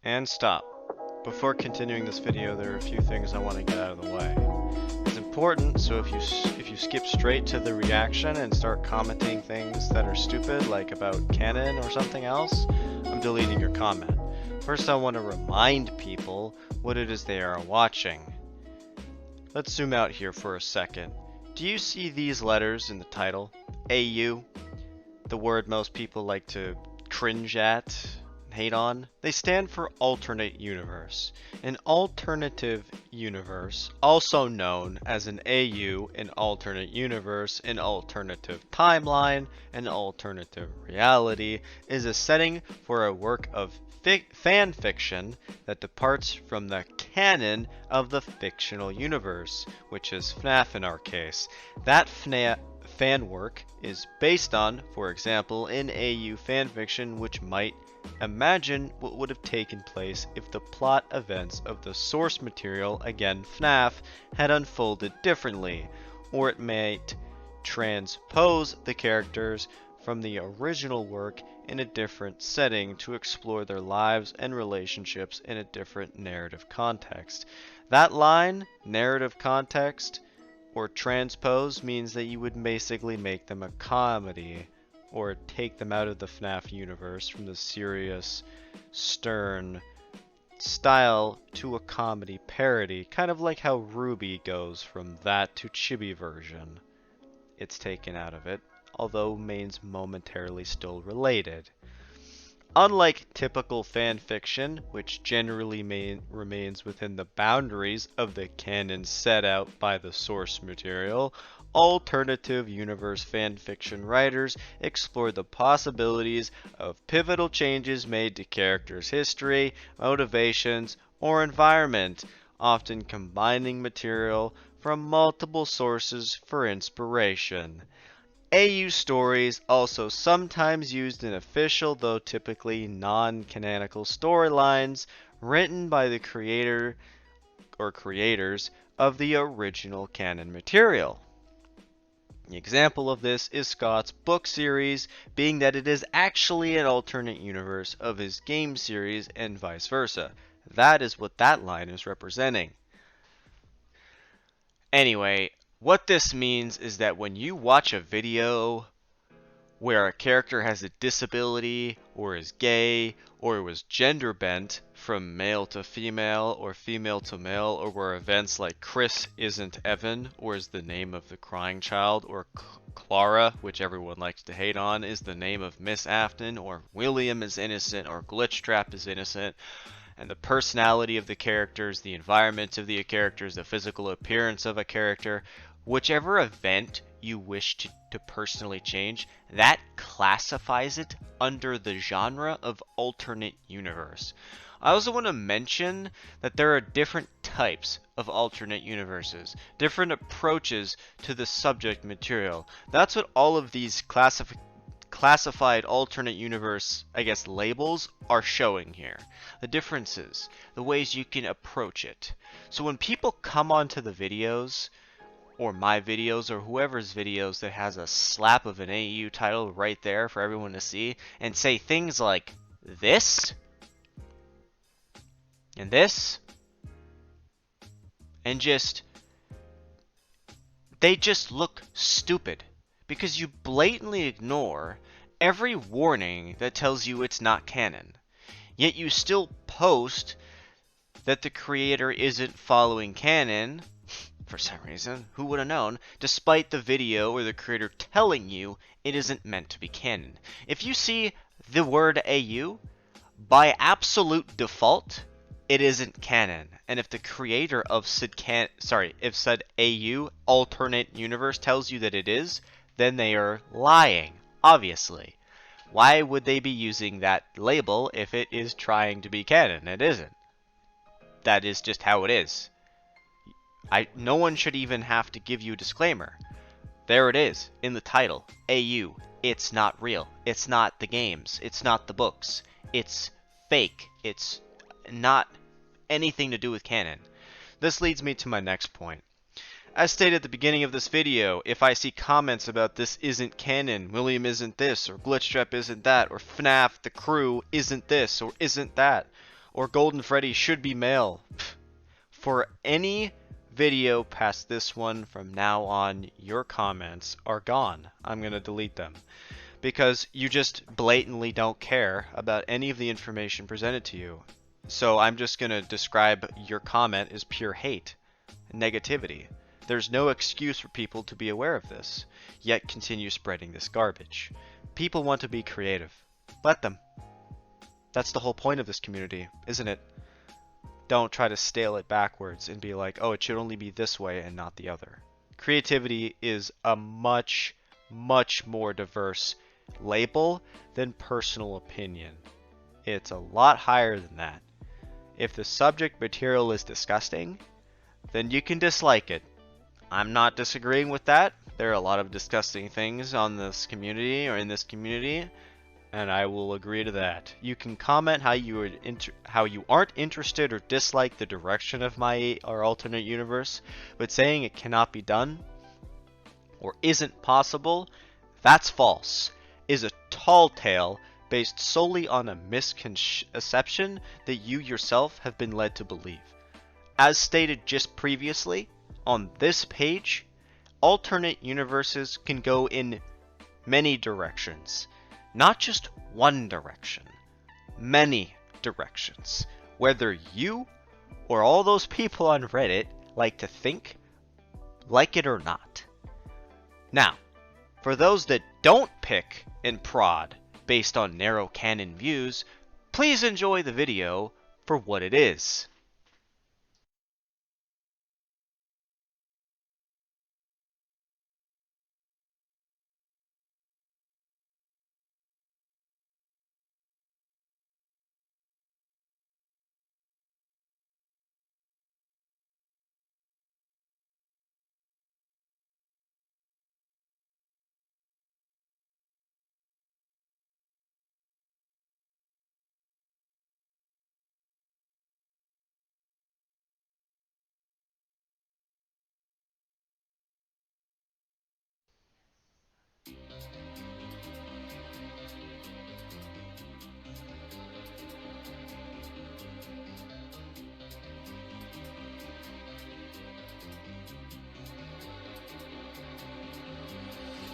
And stop. Before continuing this video, there are a few things I want to get out of the way. It's important, so if you skip straight to the reaction and start commenting things that are stupid, like about canon or something else, I'm deleting your comment. First, I want to remind people what it is they are watching. Let's zoom out here for a second. Do you see these letters in the title? AU, the word most people like to cringe at, hate on. They stand for alternate universe. An alternative universe, also known as an AU, an alternate universe, an alternative timeline, an alternative reality, is a setting for a work of fan fiction that departs from the canon of the fictional universe, which is FNAF in our case. That fan work is based on, for example, an AU fanfiction which might imagine what would have taken place if the plot events of the source material, again FNAF, had unfolded differently, or it might transpose the characters from the original work in a different setting to explore their lives and relationships in a different narrative context. That line, narrative context, or transpose, means that you would basically make them a comedy, or take them out of the FNAF universe from the serious, stern style to a comedy parody, kind of like how Ruby goes from that to Chibi version. It's taken out of it, although remains momentarily still related. Unlike typical fanfiction, which generally remains within the boundaries of the canon set out by the source material, alternative universe fanfiction writers explore the possibilities of pivotal changes made to characters' history, motivations, or environment, often combining material from multiple sources for inspiration. AU stories also sometimes used in official, though typically non-canonical storylines written by the creator or creators of the original canon material. An example of this is Scott's book series, being that it is actually an alternate universe of his game series and vice versa. That is what that line is representing. Anyway, what this means is that when you watch a video where a character has a disability, or is gay, or was gender bent from male to female, or female to male, or where events like Chris isn't Evan, or is the name of the crying child, or Clara, which everyone likes to hate on, is the name of Miss Afton, or William is innocent, or Glitchtrap is innocent, and the personality of the characters, the environment of the characters, the physical appearance of a character, whichever event you wish to personally change, that classifies it under the genre of alternate universe. I also want to mention that there are different types of alternate universes, different approaches to the subject material. That's what all of these classified alternate universe, labels are showing here. The differences, the ways you can approach it. So when people come onto the videos, or my videos, or whoever's videos that has a slap of an AU title right there for everyone to see, and say things like this, and this, and they just look stupid, because you blatantly ignore every warning that tells you it's not canon. Yet you still post that the creator isn't following canon, for some reason, who would have known, despite the video or the creator telling you it isn't meant to be canon. If you see the word AU, by absolute default, it isn't canon. And if the creator of said AU alternate universe tells you that it is, then they are lying, obviously. Why would they be using that label if it is trying to be canon? It isn't. That is just how it is. No one should even have to give you a disclaimer. There it is, in the title. AU. It's not real. It's not the games. It's not the books. It's fake. It's not anything to do with canon. This leads me to my next point. As stated at the beginning of this video, if I see comments about this isn't canon, William isn't this, or Glitchtrap isn't that, or FNAF the crew isn't this, or isn't that, or Golden Freddy should be male. For any video past this one from now on, your comments are gone. I'm going to delete them because you just blatantly don't care about any of the information presented to you. So I'm just going to describe your comment as pure hate and negativity. There's no excuse for people to be aware of this, yet continue spreading this garbage. People want to be creative. Let them. That's the whole point of this community, isn't it? Don't try to stale it backwards and be like, oh, it should only be this way and not the other. Creativity is a much, much more diverse label than personal opinion. It's a lot higher than that. If the subject material is disgusting, then you can dislike it. I'm not disagreeing with that. There are a lot of disgusting things on this community or in this community, and I will agree to that. You can comment how you aren't interested or dislike the direction of my or alternate universe, but saying it cannot be done or isn't possible, that's false. Is a tall tale based solely on a misconception that you yourself have been led to believe. As stated just previously, on this page, alternate universes can go in many directions. Not just one direction, many directions. Whether you or all those people on Reddit like to think, like it or not. Now, for those that don't pick and prod based on narrow canon views, please enjoy the video for what it is.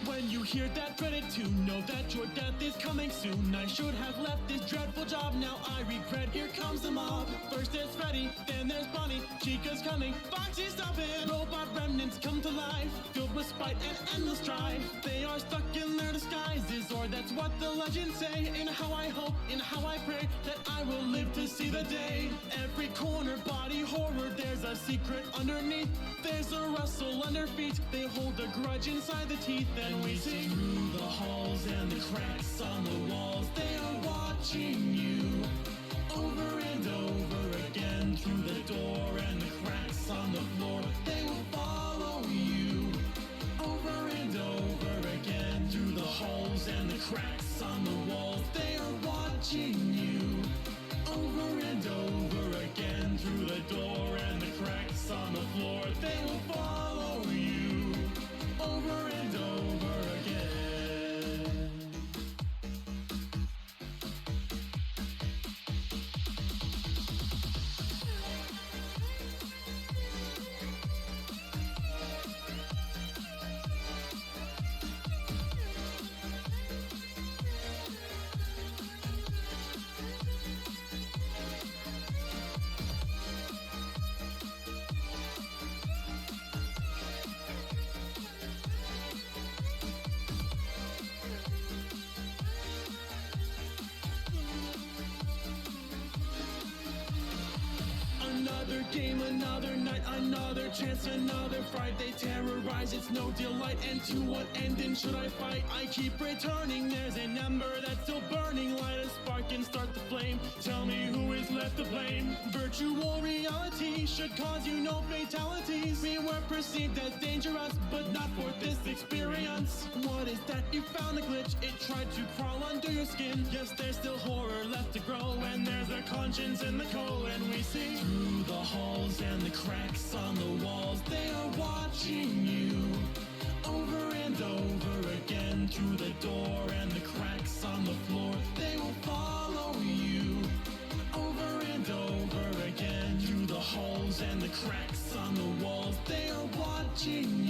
When you hear that dreaded tune, know that your death is coming soon. I should have left this dreadful job, now I regret. Here comes the mob. First there's Freddy, then there's Bonnie. Chica's coming, Foxy's stopping. Robot remnants come to life, filled with spite and endless strife. They are stuck in their disguises, or that's what the legends say. And how I hope, and how I pray, that I will live to see the day. Every corner, body horror, there's a secret underneath. There's a rustle under feet, they hold a grudge inside the teeth. Then we see through the halls and the cracks on the walls. They are watching you over and over again. Through the door and the cracks on the floor, they will follow you over and over again. Through the halls and the cracks on the walls, they are watching you over and over again. Through the door and the cracks on the floor, they will follow you over and over again. Another game, another night, another chance, another fight. They terrorize, it's no delight. And to what ending should I fight? I keep returning, there's an ember that's still burning. Light a spark and start the flame. Tell me who is left to blame. Virtual reality should cause you no fatalities. We were perceived as dangerous, but not for this experience. What is that? You found a glitch, it tried to crawl under your skin. Yes, there's still horror left to grow, and there's a conscience in the code. And we see through the halls and the cracks on the walls, they are watching you over and over again. Through the door and the cracks on the floor, they will follow you over and Cracks on the walls, they are watching